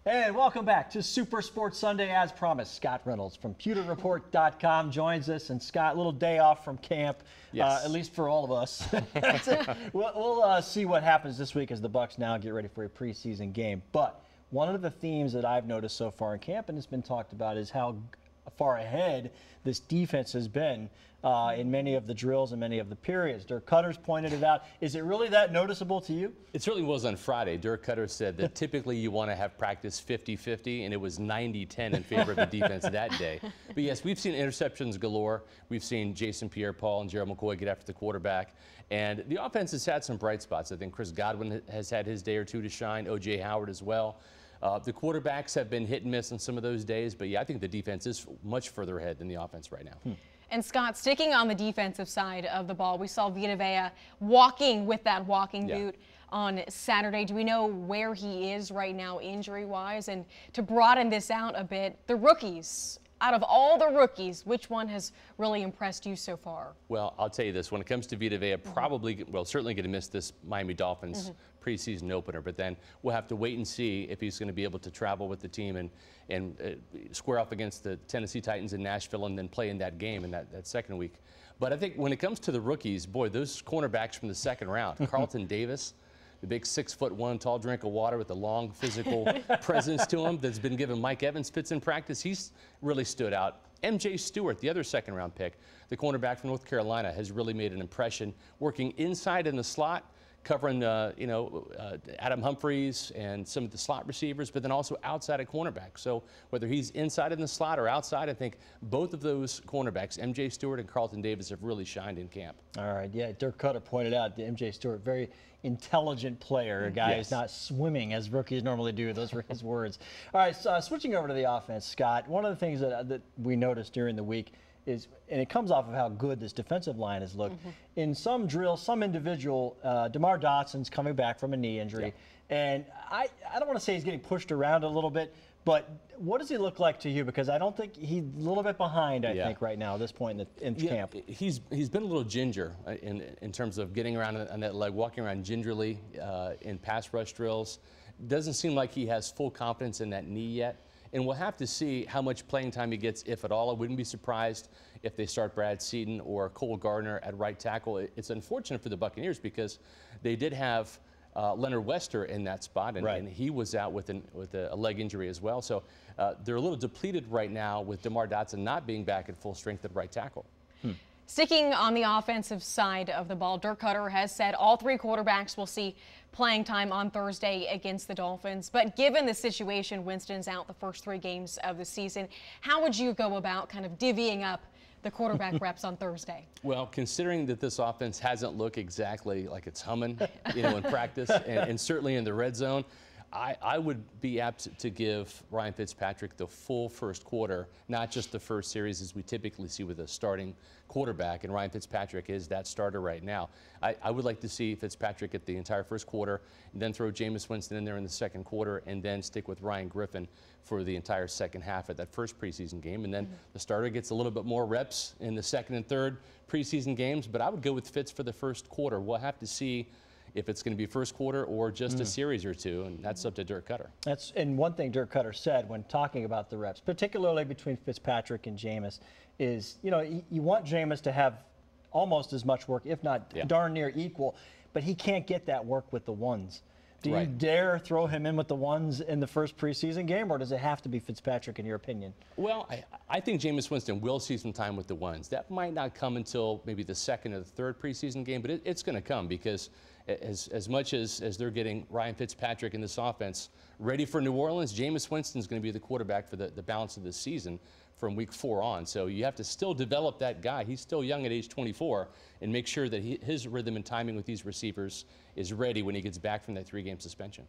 And welcome back to Super Sports Sunday. As promised, Scott Reynolds from PewterReport.com joins us. And Scott, a little day off from camp, yes. At least for all of us. We'll see what happens this week as the Bucs now get ready for a preseason game. But one of the themes that I've noticed so far in camp, and it's been talked about, is how far ahead this defense has been in many of the drills and many of the periods. Dirk Cutter's pointed it out. Is it really that noticeable to you? It certainly was on Friday. Dirk Cutter said that typically you want to have practice 50-50, and it was 90-10 in favor of the defense that day. But yes, we've seen interceptions galore. We've seen Jason Pierre-Paul and Gerald McCoy get after the quarterback. And the offense has had some bright spots. I think Chris Godwin has had his day or two to shine, O.J. Howard as well. The quarterbacks have been hit and miss on some of those days, but yeah, I think the defense is much further ahead than the offense right now. And Scott, sticking on the defensive side of the ball, we saw Vita Vea walking with that walking boot on Saturday. Do we know where he is right now injury-wise? And to broaden this out a bit, the rookies, out of all the rookies, which one has really impressed you so far? Well, I'll tell you this. When it comes to Vita Vea, certainly going to miss this Miami Dolphins preseason opener, but then we'll have to wait and see if he's going to be able to travel with the team and square off against the Tennessee Titans in Nashville and then play in that game in that second week. But I think when it comes to the rookies, boy, those cornerbacks from the second round, Carlton Davis, the big 6'1" tall drink of water with a long physical presence to him that's been giving Mike Evans fits in practice. He's really stood out. M.J. Stewart, the other second-round pick, the cornerback from North Carolina, has really made an impression working inside in the slot, covering Adam Humphries and some of the slot receivers, but then also outside at cornerback. So whether he's inside in the slot or outside, I think both of those cornerbacks, M.J. Stewart and Carlton Davis, have really shined in camp. All right, yeah, Dirk Cutter pointed out that M.J. Stewart, very intelligent player, a guy who's not swimming as rookies normally do. Those were his words. All right, so switching over to the offense, Scott, one of the things that we noticed during the week is, and it comes off of how good this defensive line has looked, in some drills, some individual, DeMar Dotson's coming back from a knee injury, and I don't want to say he's getting pushed around a little bit, but what does he look like to you? Because I don't think he's a little bit behind, I think, right now at this point in camp. He's been a little ginger in terms of getting around on that leg, walking around gingerly in pass rush drills. Doesn't seem like he has full confidence in that knee yet. And we'll have to see how much playing time he gets, if at all. I wouldn't be surprised if they start Brad Seaton or Cole Gardner at right tackle. It's unfortunate for the Buccaneers because they did have Leonard Wester in that spot, and he was out with a leg injury as well. So they're a little depleted right now with DeMar Dotson not being back at full strength at right tackle. Sticking on the offensive side of the ball, Dirk Cutter has said all three quarterbacks will see playing time on Thursday against the Dolphins. But given the situation, Winston's out the first 3 games of the season. How would you go about kind of divvying up the quarterback reps on Thursday? Well, considering that this offense hasn't looked exactly like it's humming, in practice and certainly in the red zone, I would be apt to give Ryan Fitzpatrick the full first quarter, not just the first series as we typically see with a starting quarterback, and Ryan Fitzpatrick is that starter right now. I would like to see Fitzpatrick get the entire first quarter, and then throw Jameis Winston in there in the second quarter, and then stick with Ryan Griffin for the entire second half of that first preseason game. And then the starter gets a little bit more reps in the second and third preseason games, but I would go with Fitz for the first quarter. We'll have to see if it's going to be first quarter or just a series or two, and that's up to Dirk Cutter. And one thing Dirk Cutter said when talking about the reps, particularly between Fitzpatrick and Jameis, is, you want Jameis to have almost as much work, if not darn near equal, but he can't get that work with the ones. Do you dare throw him in with the ones in the first preseason game, or does it have to be Fitzpatrick, in your opinion? Well, I think Jameis Winston will see some time with the ones. That might not come until maybe the second or the third preseason game, but it's going to come because as much as they're getting Ryan Fitzpatrick in this offense ready for New Orleans, Jameis Winston's going to be the quarterback for the balance of the season from week 4 on. So you have to still develop that guy. He's still young at age 24, and make sure that his rhythm and timing with these receivers is ready when he gets back from that 3-game suspension.